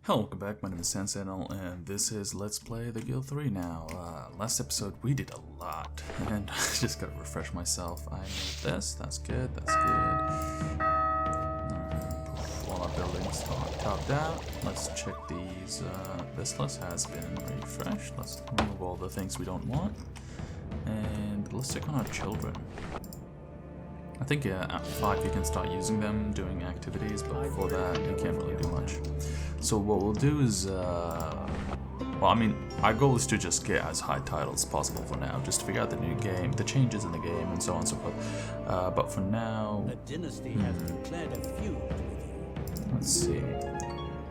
Hello, welcome back. My name is Sandsandal, and this is Let's Play the Guild 3 now. Last episode we did a lot, and I just gotta refresh myself. I made this, that's good, that's good. All our buildings are topped out. Let's check these. This list has been refreshed. Let's remove all the things we don't want. And let's check on our children. I think at 5 you can start using them, doing activities, but before that you can't really do much. So what we'll do is, well, I mean, our goal is to just get as high titles as possible for now, just to figure out the new game, the changes in the game, and so on and so forth. But for now, the dynasty has declared a feud with you. Let's see.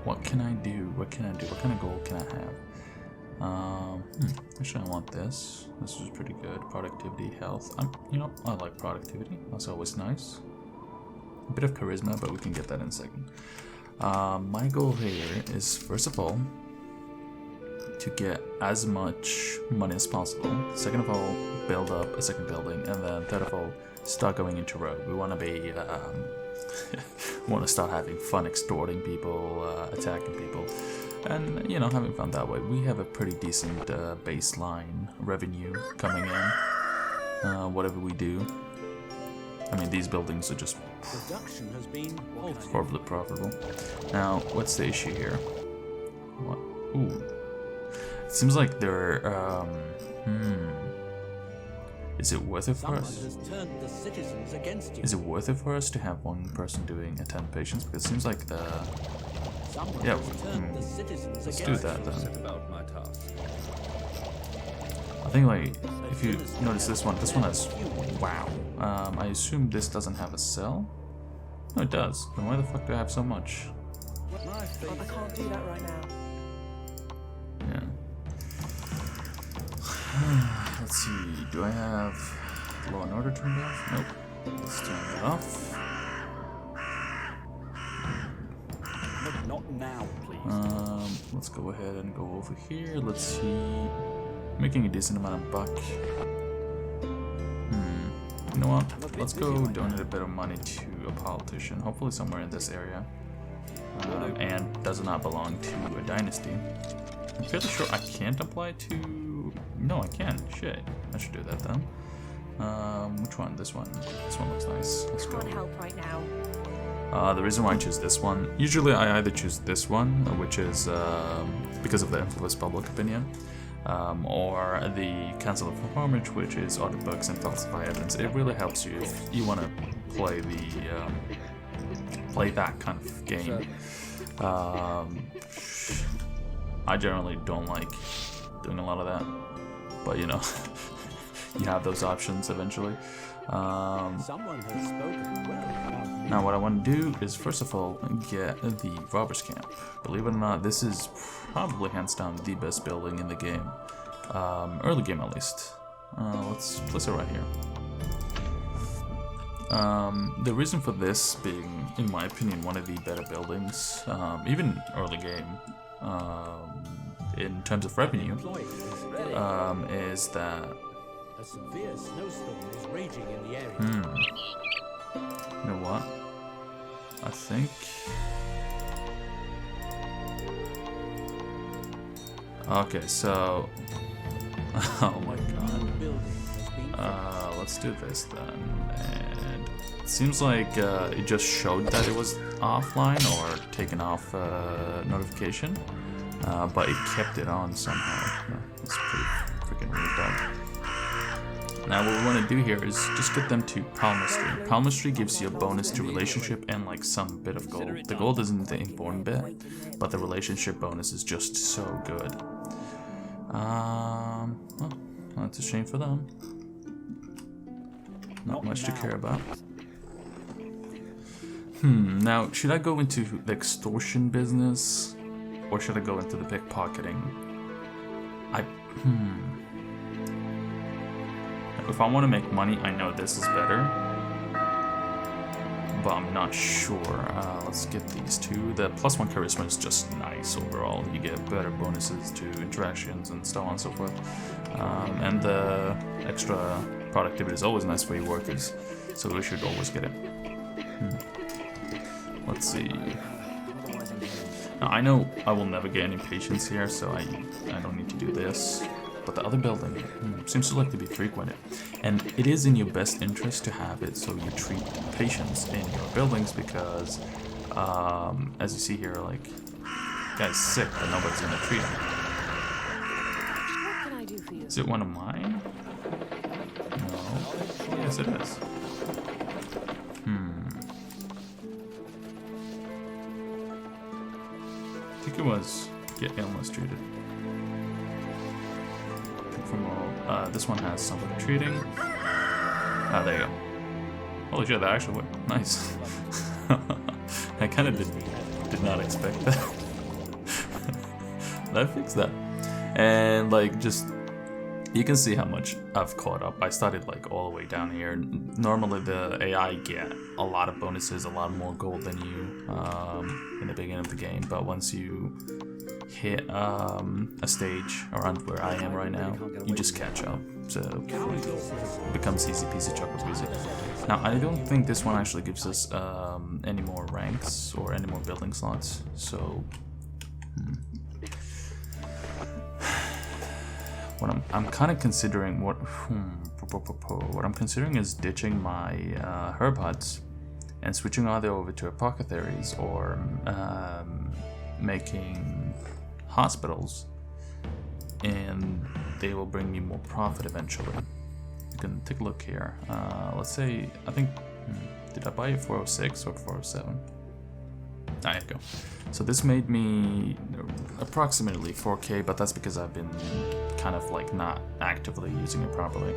What can I do? What can I do? What kind of goal can I have? Actually, I want this. This is pretty good. Productivity, health. You know, I like productivity. That's always nice. A bit of charisma, but we can get that in a second. My goal here is, first of all, to get as much money as possible. Second of all, build up a second building, and then third of all, start going into rogue. We want to be, we want to start having fun, extorting people, attacking people. And, you know, having fun that way. We have a pretty decent baseline revenue coming in, whatever we do. I mean, these buildings are just production has been horribly profitable. Now, what's the issue here? What? Ooh. It seems like they're, Is it worth it for us? Is it worth it for us to have one person doing attend patients? Because it seems like the... Yeah, let's do that then. I think, like, if you notice this one has, wow. I assume this doesn't have a cell? No, it does. Then why the fuck do I have so much? I can't do that right now. Yeah. Let's see, do I have Law and Order turned off? Nope. Let's turn it off. Not now, please. Let's go ahead and go over here. Let's see. Making a decent amount of buck. You know what? Let's go donate a bit of money to a politician. Hopefully somewhere in this area. And does not belong to a dynasty. I'm fairly sure I can't apply to... No, I can. Shit. I should do that then. Which one? This one. This one looks nice. Let's go. Can't help right now. The reason why I choose this one, usually I either choose this one, which is because of the influence public opinion, or the Council of Performance, which is audit books and falsify evidence. It really helps you if you want to play the play that kind of game. I generally don't like doing a lot of that, but you know, you have those options eventually. Someone has spoken well. Now what I want to do is first of all get the robbers camp. Believe it or not, this is probably hands down the best building in the game. Early game at least. Let's place it right here. The reason for this being, in my opinion, one of the better buildings, even early game, in terms of revenue, is that a severe snowstorm is raging in the area. You know what? I think... Okay, so... Oh my god. Let's do this then. And it seems like it just showed that it was offline or taken off notification. But it kept it on somehow. That's pretty freaking weird though. Now what we want to do here is just get them to palmistry. Palmistry gives you a bonus to relationship and like some bit of gold. The gold isn't the important bit, but the relationship bonus is just so good. Well, that's a shame for them. Not much to care about. Now should I go into the extortion business or should I go into the pickpocketing? If I want to make money, I know this is better, but I'm not sure. Let's get these two. The +1 charisma is just nice overall. You get better bonuses to interactions and so on and so forth. And the extra productivity is always nice for your workers, so we should always get it. Let's see. Now, I know I will never get any patience here, so I don't need to do this. But the other building seems to like to be frequented. And it is in your best interest to have it so you treat patients in your buildings because, as you see here, like, guy's sick, but nobody's gonna treat him. What can I do for you? Is it one of mine? No. Yes, it is. I think it was get illness treated. From all, this one has somebody treating. Ah, there you go. Holy shit, that actually worked. Nice. I kind of did not expect that. I fixed that. And like just you can see how much I've caught up. I started like all the way down here. Normally the AI get a lot of bonuses, a lot more gold than you in the beginning of the game, but once you hit a stage around where I am right now, you just catch up. So it becomes easy peasy chocolate music. Now I don't think this one actually gives us any more ranks or any more building slots. So what I'm kind of considering what I'm considering is ditching my herb huts and switching either over to apothecaries or making hospitals, and they will bring me more profit eventually. You can take a look here. Let's say, I think, did I buy it 406 or 407? There you go. So this made me approximately 4K, but that's because I've been kind of like not actively using it properly.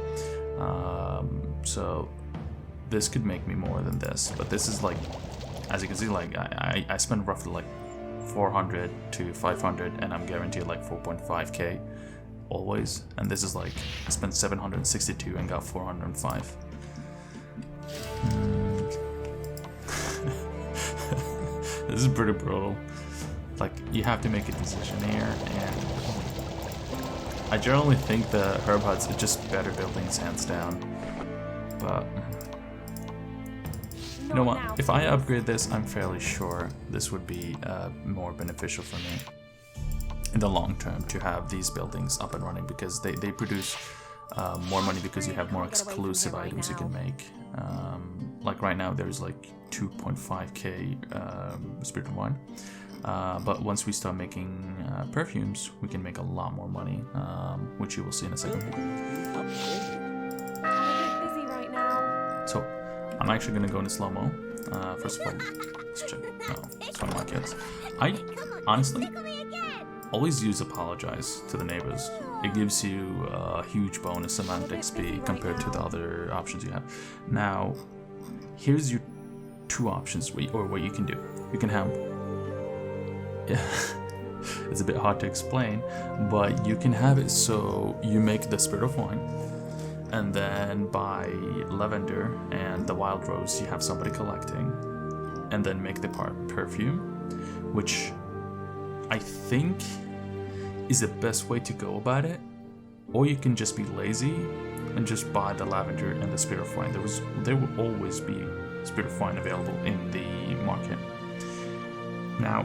So this could make me more than this, but this is like, as you can see, like I spend roughly like 400 to 500 and I'm guaranteed like 4.5k always, and this is like I spent 762 and got 405. This is pretty brutal. Like, you have to make a decision here, and I generally think the herb huts are just better buildings hands down, but you know what, if I upgrade this, I'm fairly sure this would be more beneficial for me in the long term to have these buildings up and running, because they produce more money because you have more exclusive items you can make. Like right now there's like 2.5k spirit of wine, but once we start making perfumes, we can make a lot more money, which you will see in a second. I'm a bit busy right now. So I'm actually gonna go into slow-mo. First of all, let's check. No, it's one of my kids. I honestly always use apologize to the neighbors. It gives you a huge bonus amount of XP compared to the other options you have. Now, here's your two options, or what you can do. You can have, yeah, it's a bit hard to explain, but you can have it so you make the spirit of wine, and then buy lavender and the wild rose you have somebody collecting, and then make the perfume, which I think is the best way to go about it. Or you can just be lazy and just buy the lavender and the spirit of wine. There will always be spirit of wine available in the market. Now,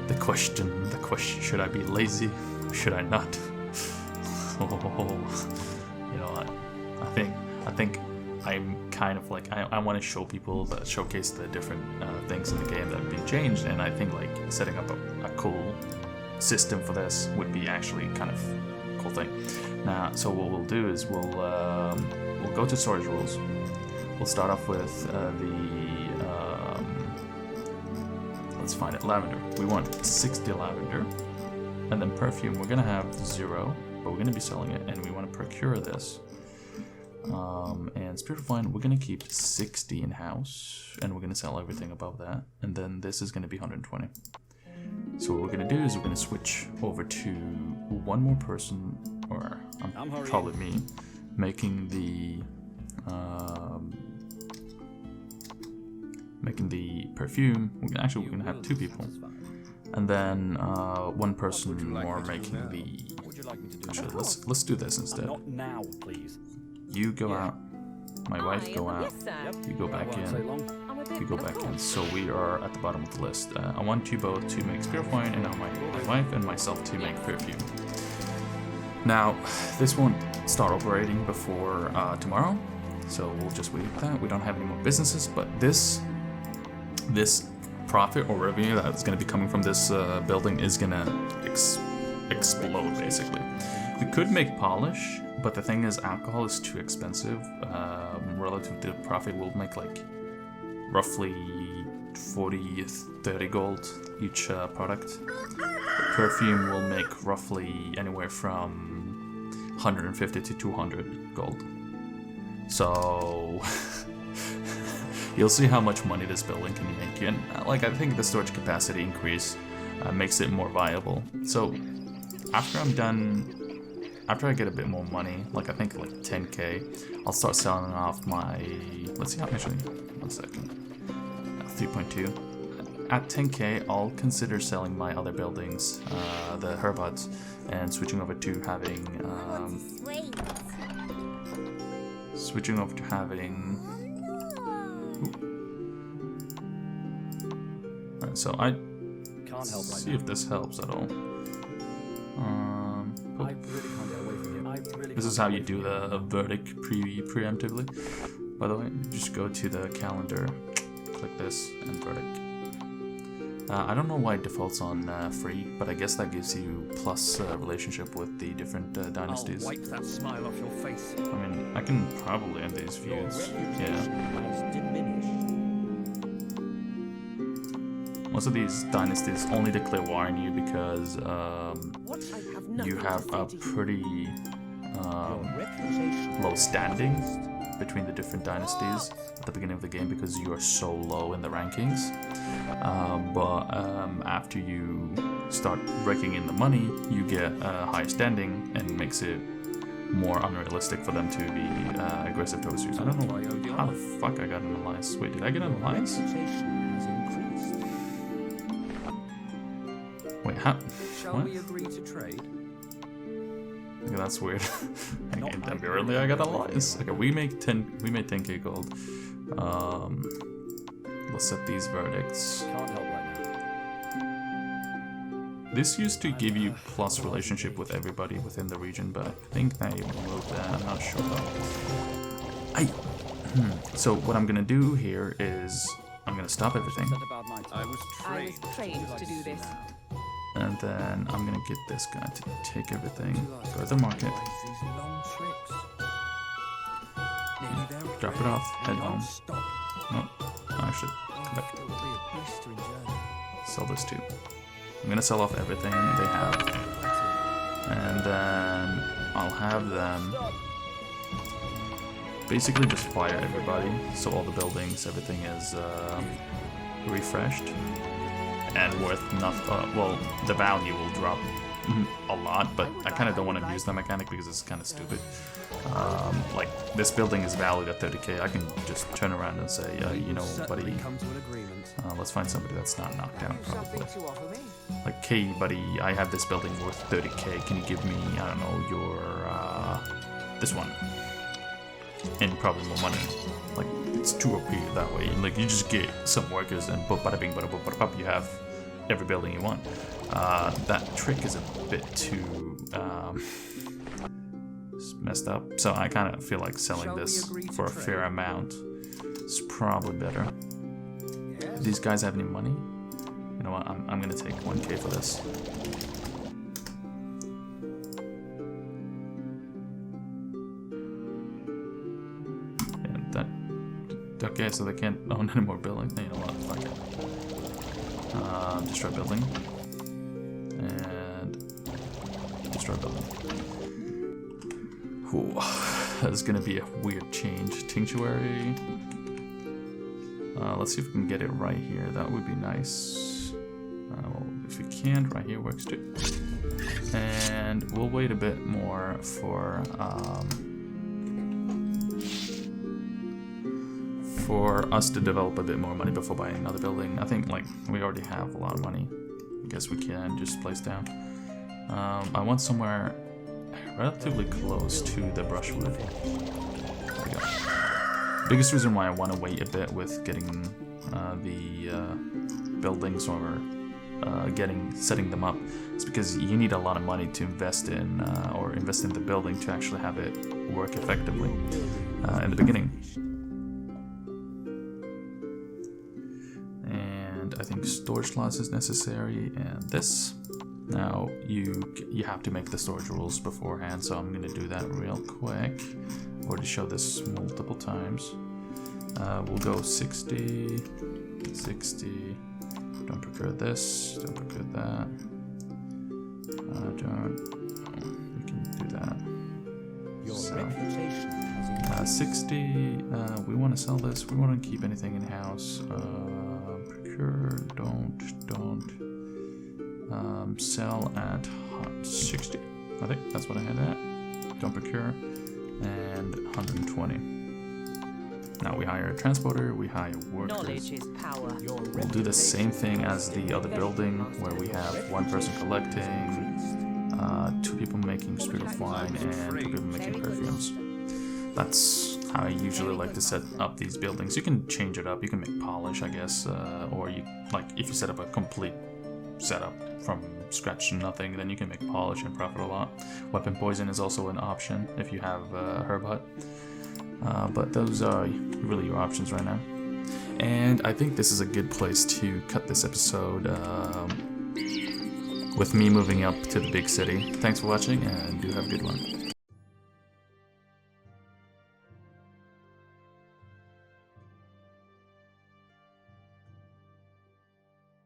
the question, should I be lazy or should I not? You know what? I think I'm kind of like, I want to show people that showcase the different things in the game that have been changed, and I think like setting up a cool system for this would be actually kind of a cool thing. Now, so what we'll do is we'll go to storage rules. We'll start off with let's find it, lavender. We want 60 lavender, and then perfume we're gonna have 0, but we're gonna be selling it, and we want to procure this. And spirit of wine, we're gonna keep 60 in house, and we're gonna sell everything above that, and then this is gonna be 120. So what we're gonna do is we're gonna switch over to one more person, or probably me, making the perfume. We're gonna have 2 people, and then one person more making the. Actually, let's do this instead. Not now, please. You go out, my wife go out, you go back in, If you go back in, so we are at the bottom of the list. I want you both to make spearfine, and my wife and myself to make perfume. Now, this won't start operating before tomorrow, so we'll just wait for that. We don't have any more businesses, but this profit or revenue that's going to be coming from this building is going to explode, basically. We could make polish, but the thing is, alcohol is too expensive. Relative to the profit, we'll make like roughly 40-30 gold each product. The perfume will make roughly anywhere from 150 to 200 gold. So you'll see how much money this building can make. And like, I think the storage capacity increase makes it more viable. So after I'm done, after I get a bit more money, like I think like 10k, I'll start selling off my, let's see how actually, 1 second, 3.2. At 10k, I'll consider selling my other buildings, the herb huts, and switching over to having, Alright, so I Can't help right see now. if this helps at all. I really can't get away from him. I really This is can't how get you away do the verdict preemptively. By the way, just go to the calendar, click this, and verdict. I don't know why it defaults on free, but I guess that gives you plus relationship with the different dynasties. I'll wipe that smile off your face. I mean, I can probably end these Your views. reputation has diminished. Most of these dynasties only declare war on you because What? I have nothing you have to a say to you. pretty Your reputation low standing between the different dynasties at the beginning of the game because you are so low in the rankings. But after you start raking in the money, you get a higher standing and makes it more unrealistic for them to be aggressive towards you. I don't know how the fuck I got an alliance. Wait, did I get an alliance? reputation has increased. Wait, how? Shall What? we agree to trade? Okay, that's weird. Okay, temporarily I got an alliance. Okay, we made 10k gold. Let's set these verdicts. Can't help right This used to give you plus relationship with everybody within the region, but I think they removed that. I'm not sure though. So what I'm gonna do here is I'm gonna stop everything, now. About my time. I was I was trained to do this. and then I'm gonna get this guy to take everything, go to the market, These long tricks. Nearly there. drop it off, head home. Stop. No, I should come back. It will be a blistering journey. Sell this too. I'm gonna sell off everything they have, and then I'll have them basically just fire everybody, so all the buildings, everything is refreshed and worth nothing. Well, the value will drop a lot, but I kind of don't want to use that mechanic because it's kind of stupid. Like, this building is valued at 30k. I can just turn around and say, you know, buddy, Come to an agreement. let's find somebody that's not knocked down, probably. Something to offer me. Like, hey, buddy, I have this building worth 30k. Can you give me, I don't know, your, this one? And probably more money. Like, it's too OP that way. Like, you just get some workers and bada bing, bada boop, bada pop, you have every building you want. That trick is a bit too, messed up. So I kind of feel like selling Shall we this agree to for a trade? fair amount is probably better. Do these guys have any money? You know what? I'm gonna take 1k for this. And that. Okay, so they can't own any more buildings. You know what? Fuck it. Destroy building. And destroy building. Whew. That's gonna be a weird change. Tinctuary. Let's see if we can get it right here. That would be nice. Well, if we can't, right here works too. And we'll wait a bit more for us to develop a bit more money before buying another building. I think, like, we already have a lot of money. I guess we can just place down. I want somewhere relatively close to the brushwood. There we go. Biggest reason why I want to wait a bit with getting the buildings or setting them up. It's because you need a lot of money to invest in the building to actually have it work effectively in the beginning. And I think storage slots is necessary, and this. Now you have to make the storage rules beforehand, so I'm gonna do that real quick. I've already showed this multiple times. We'll go 60, 60. Don't procure this. Don't procure that. We can do that. Your So, reputation has increased. 60. We want to sell this. We want to keep anything in house. Procure. Don't. Sell at 60. I think that's what I had at. Don't procure. And 120. Now we hire a transporter, we hire workers. Knowledge is power. We'll do the same thing as the other building, where we have one person collecting, 2 people making spirit of wine, and 2 people making perfumes. That's how I usually like to set up these buildings. You can change it up, you can make polish, I guess, or you if you set up a complete setup from scratch to nothing, then you can make polish and profit a lot. Weapon poison is also an option if you have herb hut. But those are really your options right now. And I think this is a good place to cut this episode with me moving up to the big city. Thanks for watching, and do have a good one.